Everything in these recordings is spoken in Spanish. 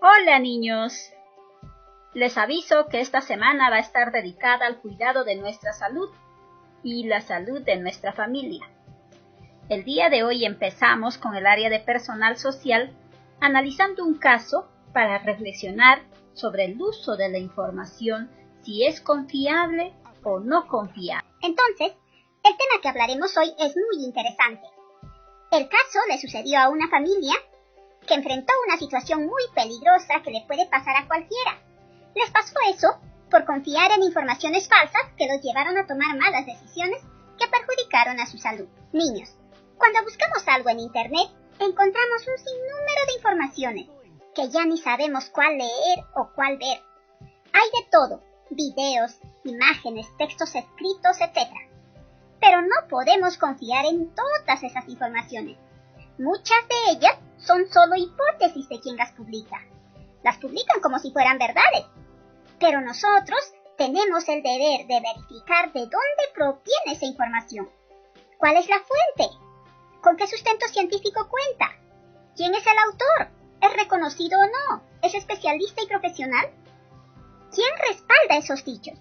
Hola niños, les aviso que esta semana va a estar dedicada al cuidado de nuestra salud y la salud de nuestra familia. El día de hoy empezamos con el área de personal social analizando un caso para reflexionar sobre el uso de la información, si es confiable o no confiable. Entonces, el tema que hablaremos hoy es muy interesante. El caso le sucedió a una familia que enfrentó una situación muy peligrosa que le puede pasar a cualquiera. Les pasó eso por confiar en informaciones falsas que los llevaron a tomar malas decisiones que perjudicaron a su salud. Niños, cuando buscamos algo en internet, encontramos un sinnúmero de informaciones que ya ni sabemos cuál leer o cuál ver. Hay de todo, videos, imágenes, textos escritos, etc. Pero no podemos confiar en todas esas informaciones. Muchas de ellas son solo hipótesis de quien las publica. Las publican como si fueran verdades. Pero nosotros tenemos el deber de verificar de dónde proviene esa información. ¿Cuál es la fuente? ¿Con qué sustento científico cuenta? ¿Quién es el autor? ¿Es reconocido o no? ¿Es especialista y profesional? ¿Quién respalda esos dichos?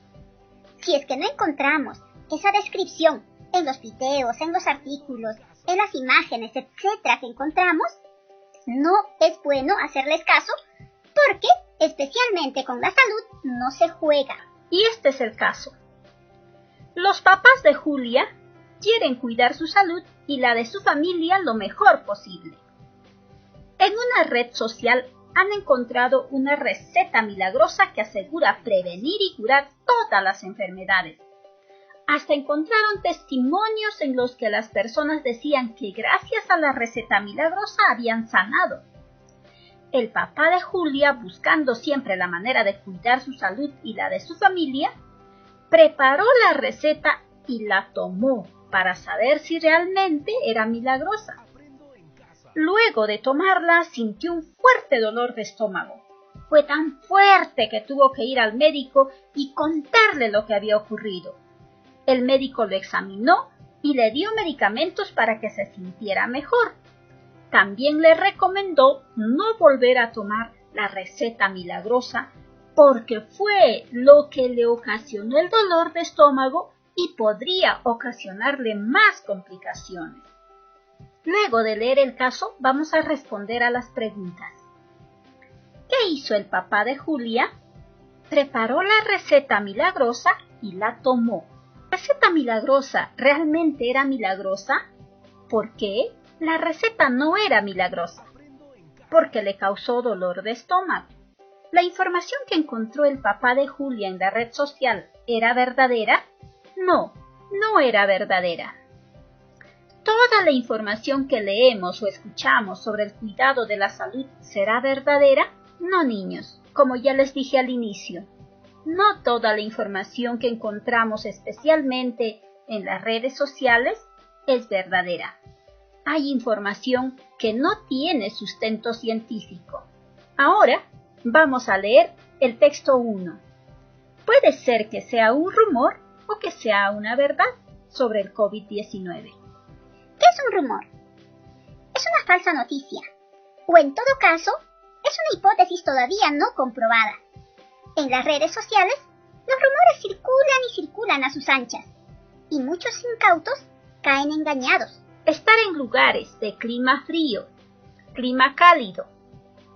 Si es que no encontramos esa descripción en los videos, en los artículos, en las imágenes, etcétera que encontramos, no es bueno hacerles caso porque, especialmente con la salud, no se juega. Y este es el caso. Los papás de Julia quieren cuidar su salud y la de su familia lo mejor posible. En una red social han encontrado una receta milagrosa que asegura prevenir y curar todas las enfermedades. Hasta encontraron testimonios en los que las personas decían que gracias a la receta milagrosa habían sanado. El papá de Julia, buscando siempre la manera de cuidar su salud y la de su familia, preparó la receta y la tomó para saber si realmente era milagrosa. Luego de tomarla, sintió un fuerte dolor de estómago. Fue tan fuerte que tuvo que ir al médico y contarle lo que había ocurrido. El médico lo examinó y le dio medicamentos para que se sintiera mejor. También le recomendó no volver a tomar la receta milagrosa porque fue lo que le ocasionó el dolor de estómago y podría ocasionarle más complicaciones. Luego de leer el caso, vamos a responder a las preguntas. ¿Qué hizo el papá de Julia? Preparó la receta milagrosa y la tomó. ¿La receta milagrosa realmente era milagrosa? ¿Por qué? La receta no era milagrosa, porque le causó dolor de estómago. ¿La información que encontró el papá de Julia en la red social era verdadera? No, no era verdadera. ¿Toda la información que leemos o escuchamos sobre el cuidado de la salud será verdadera? No, niños, como ya les dije al inicio. No toda la información que encontramos especialmente en las redes sociales es verdadera. Hay información que no tiene sustento científico. Ahora vamos a leer el texto 1. Puede ser que sea un rumor o que sea una verdad sobre el COVID-19. ¿Qué es un rumor? Es una falsa noticia, o en todo caso, es una hipótesis todavía no comprobada. En las redes sociales, los rumores circulan y circulan a sus anchas, y muchos incautos caen engañados. Estar en lugares de clima frío, clima cálido,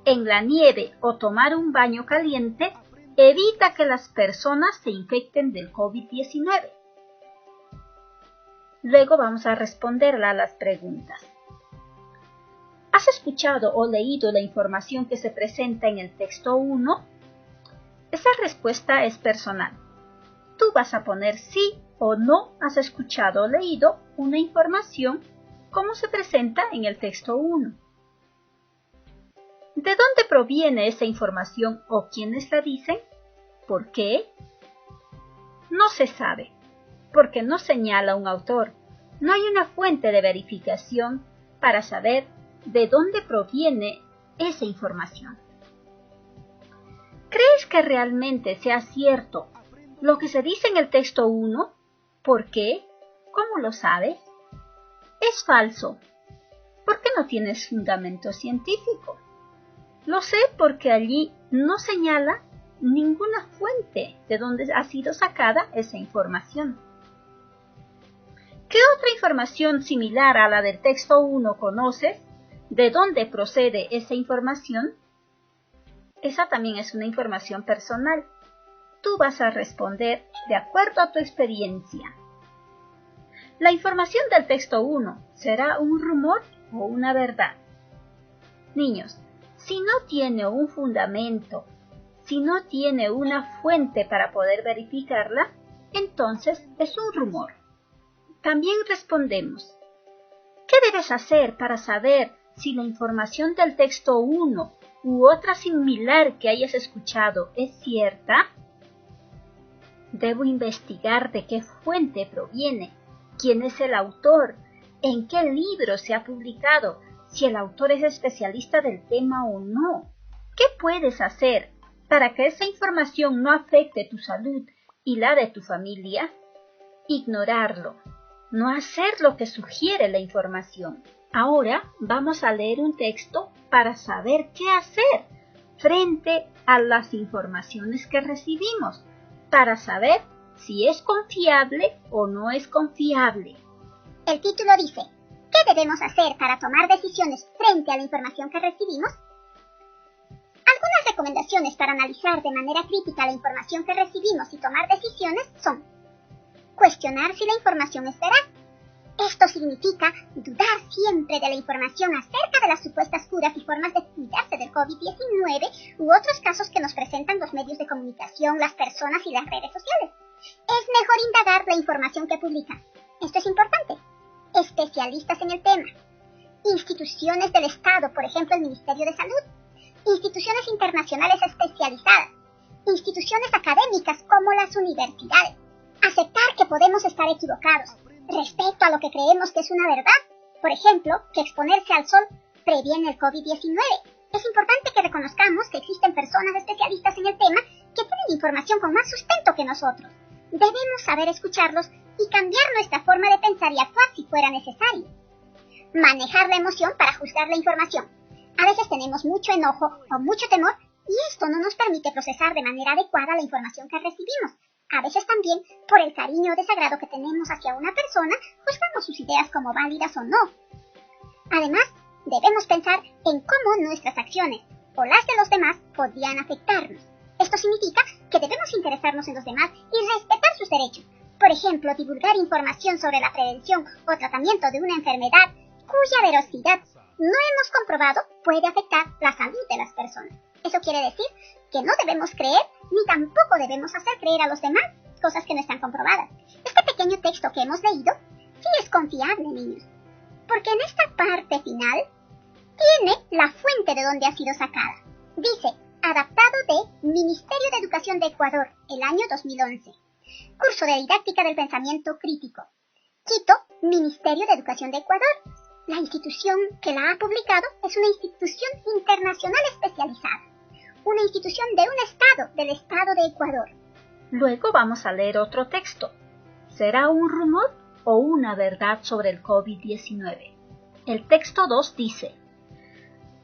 en la nieve o tomar un baño caliente evita que las personas se infecten del COVID-19. Luego vamos a responderla a las preguntas. ¿Has escuchado o leído la información que se presenta en el texto 1? Esa respuesta es personal. Tú vas a poner sí o no has escuchado o leído una información como se presenta en el texto 1. ¿De dónde proviene esa información o quiénes la dicen? ¿Por qué? No se sabe, porque no señala un autor. No hay una fuente de verificación para saber de dónde proviene esa información. ¿Crees que realmente sea cierto lo que se dice en el texto 1? ¿Por qué? ¿Cómo lo sabes? Es falso. ¿Por qué no tienes fundamento científico? Lo sé porque allí no señala ninguna fuente de donde ha sido sacada esa información. ¿Qué otra información similar a la del texto 1 conoces? ¿De dónde procede esa información? Esa también es una información personal. Tú vas a responder de acuerdo a tu experiencia. La información del texto 1 será un rumor o una verdad. Niños, si no tiene un fundamento, si no tiene una fuente para poder verificarla, entonces es un rumor. También respondemos, ¿qué debes hacer para saber si la información del texto 1 u otra similar que hayas escuchado es cierta? Debo investigar de qué fuente proviene, quién es el autor, en qué libro se ha publicado, si el autor es especialista del tema o no. ¿Qué puedes hacer para que esa información no afecte tu salud y la de tu familia? Ignorarlo, no hacer lo que sugiere la información. Ahora vamos a leer un texto para saber qué hacer frente a las informaciones que recibimos, para saber si es confiable o no es confiable. El título dice, ¿qué debemos hacer para tomar decisiones frente a la información que recibimos? Algunas recomendaciones para analizar de manera crítica la información que recibimos y tomar decisiones son: cuestionar si la información es veraz. Esto significa dudar siempre de la información acerca de las supuestas curas y formas de cuidarse del COVID-19 u otros casos que nos presentan los medios de comunicación, las personas y las redes sociales. Es mejor indagar la información que publican. Esto es importante. Especialistas en el tema. Instituciones del Estado, por ejemplo el Ministerio de Salud. Instituciones internacionales especializadas. Instituciones académicas como las universidades. Aceptar que podemos estar equivocados respecto a lo que creemos que es una verdad. Por ejemplo, que exponerse al sol previene el COVID-19. Es importante que reconozcamos que existen personas especialistas en el tema que tienen información con más sustento que nosotros. Debemos saber escucharlos y cambiar nuestra forma de pensar y actuar si fuera necesario. Manejar la emoción para juzgar la información. A veces tenemos mucho enojo o mucho temor y esto no nos permite procesar de manera adecuada la información que recibimos. A veces también, por el cariño o desagrado que tenemos hacia una persona, juzgamos sus ideas como válidas o no. Además, debemos pensar en cómo nuestras acciones o las de los demás podrían afectarnos. Esto significa que debemos interesarnos en los demás y respetar sus derechos. Por ejemplo, divulgar información sobre la prevención o tratamiento de una enfermedad cuya veracidad no hemos comprobado puede afectar la salud de las personas. Eso quiere decir que no debemos creer ni tampoco debemos hacer creer a los demás cosas que no están comprobadas. Este pequeño texto que hemos leído sí es confiable, niños, porque en esta parte final tiene la fuente de donde ha sido sacada. Dice, adaptado de Ministerio de Educación de Ecuador, el año 2011. Curso de Didáctica del Pensamiento Crítico. Quito, Ministerio de Educación de Ecuador. La institución que la ha publicado es una institución internacional especializada. Una institución de un estado, del estado de Ecuador. Luego vamos a leer otro texto. ¿Será un rumor o una verdad sobre el COVID-19? El texto 2 dice,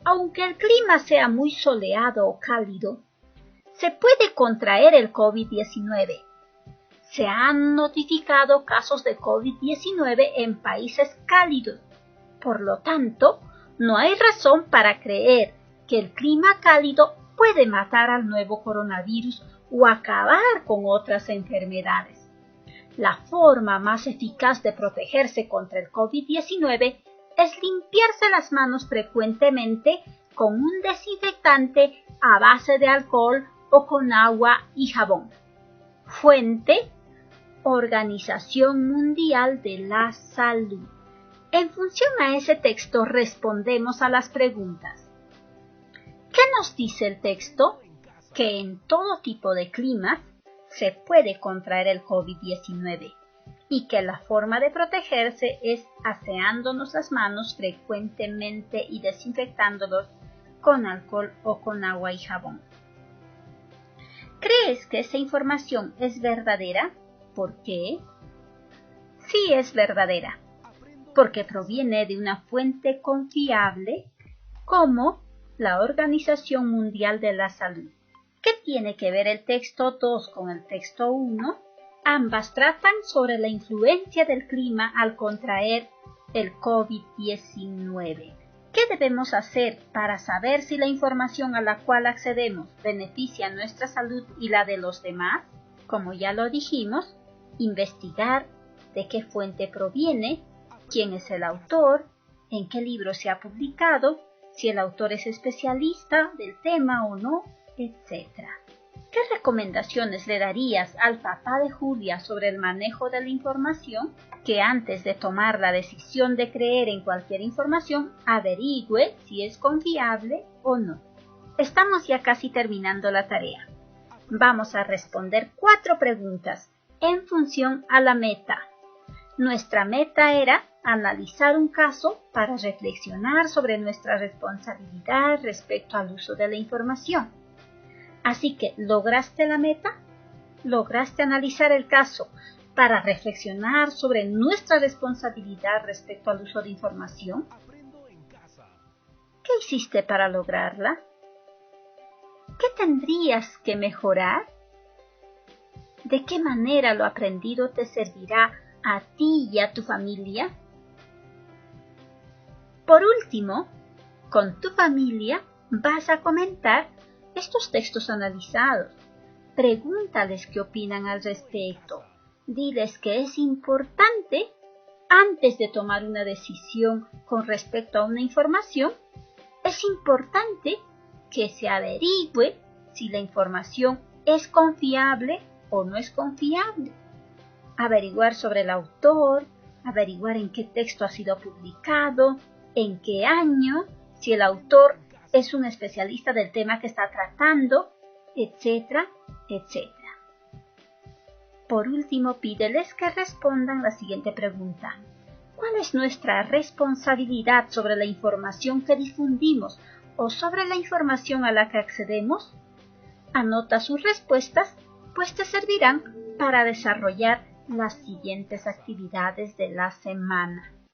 aunque el clima sea muy soleado o cálido, se puede contraer el COVID-19. Se han notificado casos de COVID-19 en países cálidos. Por lo tanto, no hay razón para creer que el clima cálido puede matar al nuevo coronavirus o acabar con otras enfermedades. La forma más eficaz de protegerse contra el COVID-19 es limpiarse las manos frecuentemente con un desinfectante a base de alcohol o con agua y jabón. Fuente: Organización Mundial de la Salud. En función a ese texto respondemos a las preguntas. ¿Qué nos dice el texto? Que en todo tipo de climas se puede contraer el COVID-19 y que la forma de protegerse es aseándonos las manos frecuentemente y desinfectándolos con alcohol o con agua y jabón. ¿Crees que esa información es verdadera? ¿Por qué? Sí es verdadera, porque proviene de una fuente confiable como la Organización Mundial de la Salud. ¿Qué tiene que ver el texto 2 con el texto 1? Ambas tratan sobre la influencia del clima al contraer el COVID-19. ¿Qué debemos hacer para saber si la información a la cual accedemos beneficia nuestra salud y la de los demás? Como ya lo dijimos, investigar de qué fuente proviene, quién es el autor, en qué libro se ha publicado, si el autor es especialista del tema o no, etc. ¿Qué recomendaciones le darías al papá de Julia sobre el manejo de la información? Que antes de tomar la decisión de creer en cualquier información, averigüe si es confiable o no. Estamos ya casi terminando la tarea. Vamos a responder 4 preguntas en función a la meta. Nuestra meta era analizar un caso para reflexionar sobre nuestra responsabilidad respecto al uso de la información. Así que, ¿lograste la meta? ¿Lograste analizar el caso para reflexionar sobre nuestra responsabilidad respecto al uso de información? ¿Qué hiciste para lograrla? ¿Qué tendrías que mejorar? ¿De qué manera lo aprendido te servirá a ti y a tu familia? Por último, con tu familia vas a comentar estos textos analizados. Pregúntales qué opinan al respecto. Diles que es importante, antes de tomar una decisión con respecto a una información, es importante que se averigüe si la información es confiable o no es confiable. Averiguar sobre el autor, averiguar en qué texto ha sido publicado, en qué año, si el autor es un especialista del tema que está tratando, etcétera, etcétera. Por último, pídeles que respondan la siguiente pregunta. ¿Cuál es nuestra responsabilidad sobre la información que difundimos o sobre la información a la que accedemos? Anota sus respuestas, pues te servirán para desarrollar las siguientes actividades de la semana.